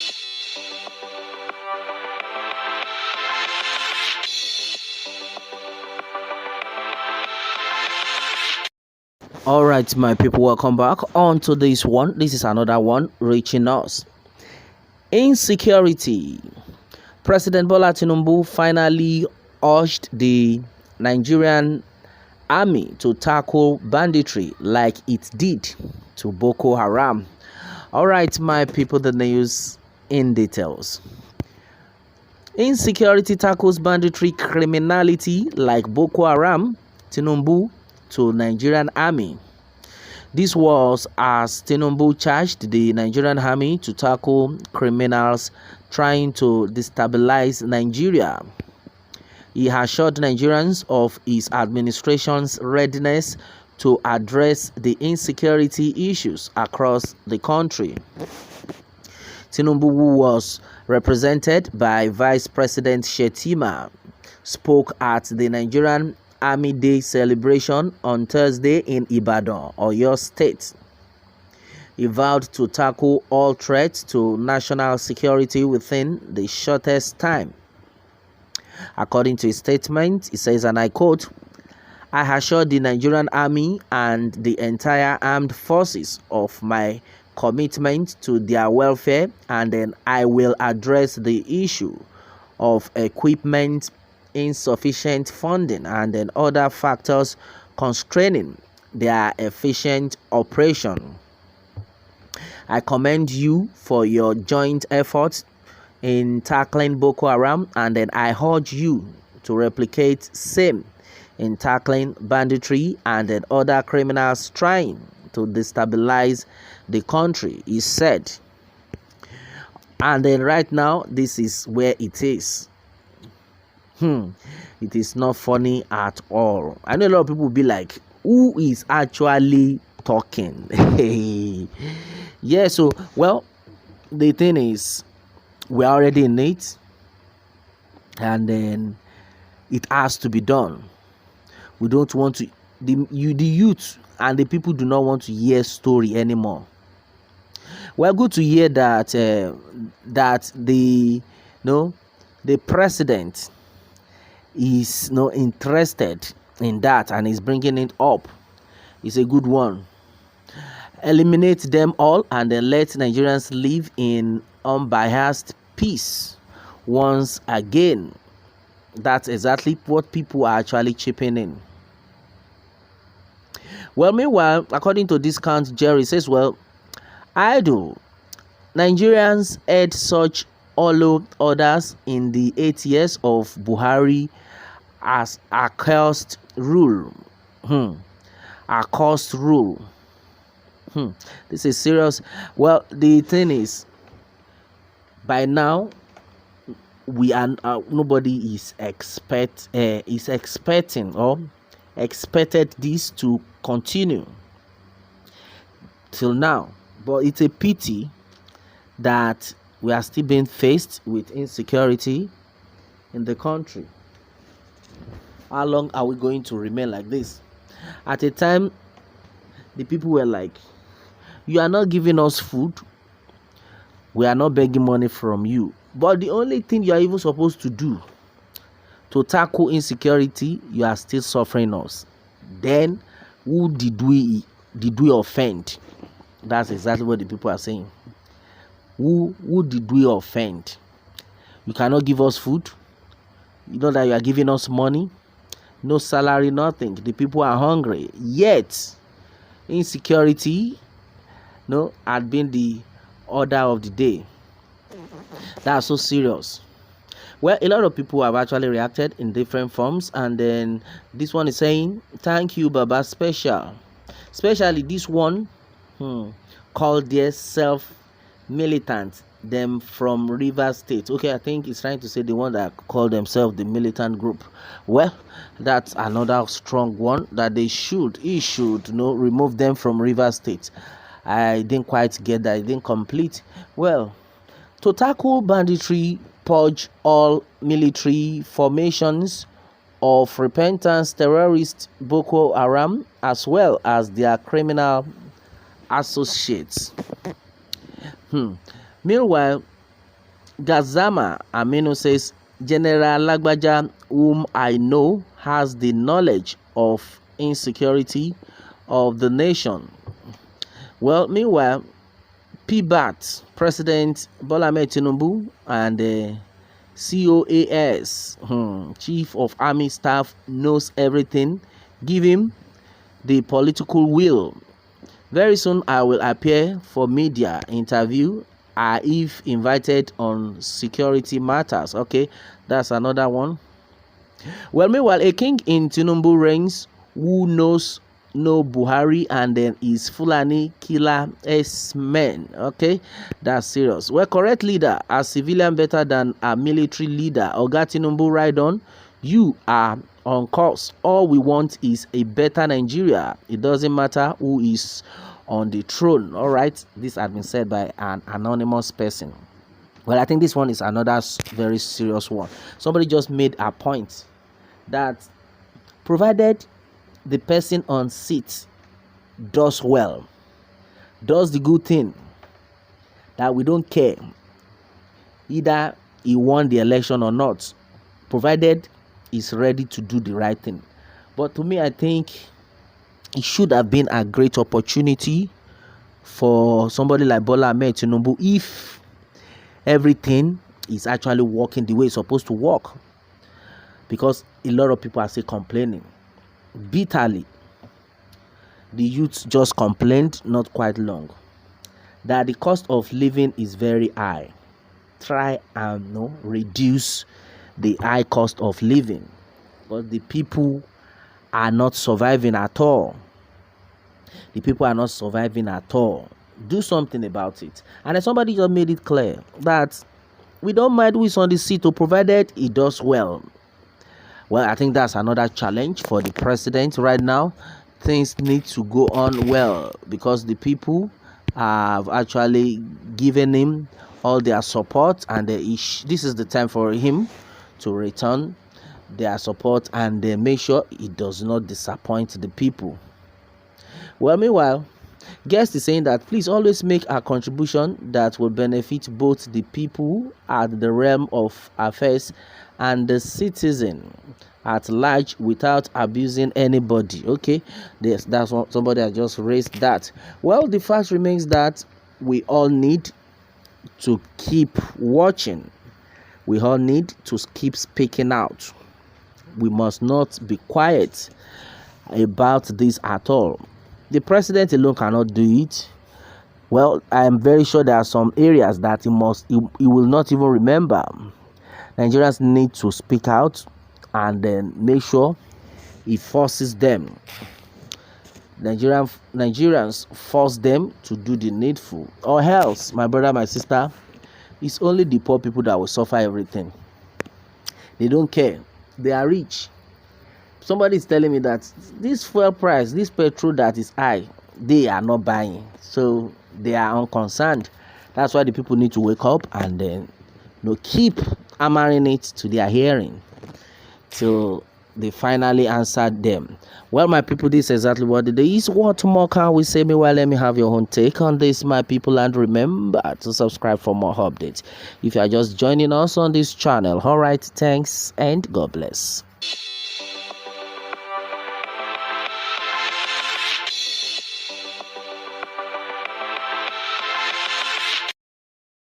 All right, my people, welcome back on to this one. This is another one reaching us. Insecurity. President Bola Tinubu finally urged the Nigerian army to tackle banditry like it did to Boko Haram. All right, my people, the news in details. Insecurity tackles banditry criminality like Boko Haram. Tinubu to Nigerian army. This was as Tinubu charged the Nigerian army to tackle criminals trying to destabilize Nigeria. He assured Nigerians of his administration's readiness to address the insecurity issues across the country. Tinubu, who was represented by Vice President Shettima, spoke at the Nigerian Army Day celebration on Thursday in Ibadan, Oyo State. He vowed to tackle all threats to national security within the shortest time. According to his statement, he says, and I quote, "I assure the Nigerian Army and the entire armed forces of my commitment to their welfare, and then I will address the issue of equipment, insufficient funding, and then other factors constraining their efficient operation. I commend you for your joint efforts in tackling Boko Haram, and then I urge you to replicate same in tackling banditry and then other criminals trying to destabilize the country," he said. And then right now, this is where it is. It is not funny at all. I know a lot of people will be like, who is actually talking? Yeah, so, well, the thing is, we're already in it, and then it has to be done. We don't want to, the youth and the people do not want to hear story anymore. Well, good to hear that that the president is not interested in that and is bringing it up. It's a good one. Eliminate them all and then let Nigerians live in unbiased peace once again. That's exactly what people are actually chipping in. Well, meanwhile, according to Discount Jerry says, well, idle Nigerians had such hollow orders in the 8 years of Buhari as a cursed rule. A cursed rule. This is serious. Well, the thing is, by now, we are nobody is expecting or expected this to continue till now. But it's a pity that we are still being faced with insecurity in the country. How long are we going to remain like this? At a time, the people were like, you are not giving us food, we are not begging money from you. But the only thing you are even supposed to do to tackle insecurity, you are still suffering us. Then, who did we offend? That's exactly what the people are saying. Who did we offend? You cannot give us food. You know that you are giving us money. No salary, nothing. The people are hungry. Yet, insecurity, had been the order of the day. That's so serious. Well, a lot of people have actually reacted in different forms, and then this one is saying, thank you, Baba Special. Especially this one called their self-militant, them from Rivers State. Okay, I think it's trying to say the one that call themselves the militant group. Well, that's another strong one that he should remove them from Rivers State. I didn't quite get that. I didn't complete. Well, to tackle banditry, purge all military formations of repentance terrorist Boko Haram as well as their criminal associates. Meanwhile, Gazama Aminu says, General Lagbaja, whom I know, has the knowledge of insecurity of the nation. Well, meanwhile, PBAT, President Bola Ahmed Tinubu, and COAS, Chief of Army Staff, knows everything. Give him the political will. Very soon, I will appear for media interview if invited on security matters. Okay, that's another one. Well, meanwhile, a king in Tinubu reigns who knows no Buhari and then is Fulani killer S-men. Okay, that's serious. Well, correct leader, a civilian better than a military leader. Oga Tinubu, ride on. You are on course. All we want is a better Nigeria. It doesn't matter who is on the throne. All right, this has been said by an anonymous person. Well, I think this one is another very serious one. Somebody just made a point that provided the person on seat does well, does the good thing, that we don't care either he won the election or not, provided he's ready to do the right thing. But to me, I think it should have been a great opportunity for somebody like Bola Ahmed Tinubu if everything is actually working the way it's supposed to work, because a lot of people are still complaining bitterly. The youth just complained not quite long that the cost of living is very high. Try and reduce the high cost of living, but the people are not surviving at all. The people are not surviving at all. Do something about it. And then somebody just made it clear that we don't mind who is on the seat, provided he does well. Well, I think that's another challenge for the president right now. Things need to go on well because the people have actually given him all their support, and this is the time for him to return their support and make sure he does not disappoint the people. Well, meanwhile, guest is saying that please always make a contribution that will benefit both the people at the realm of affairs and the citizen at large without abusing anybody. Okay, that's what somebody has just raised that. Well, the fact remains that we all need to keep watching. We all need to keep speaking out. We must not be quiet about this at all. The president alone cannot do it. Well, I am very sure there are some areas that he will not even remember. Nigerians need to speak out and then make sure he forces them. Nigerians force them to do the needful, or else, my brother, my sister, it's only the poor people that will suffer everything. They don't care. They are rich. Somebody is telling me that this fuel price, this petrol that is high, they are not buying, so they are unconcerned. That's why the people need to wake up and then keep hammering it to their hearing till they finally answered them. Well, my people, this is exactly what it is. What more can we say? Meanwhile, let me have your own take on this, my people, and remember to subscribe for more updates if you are just joining us on this channel. All right, thanks and God bless.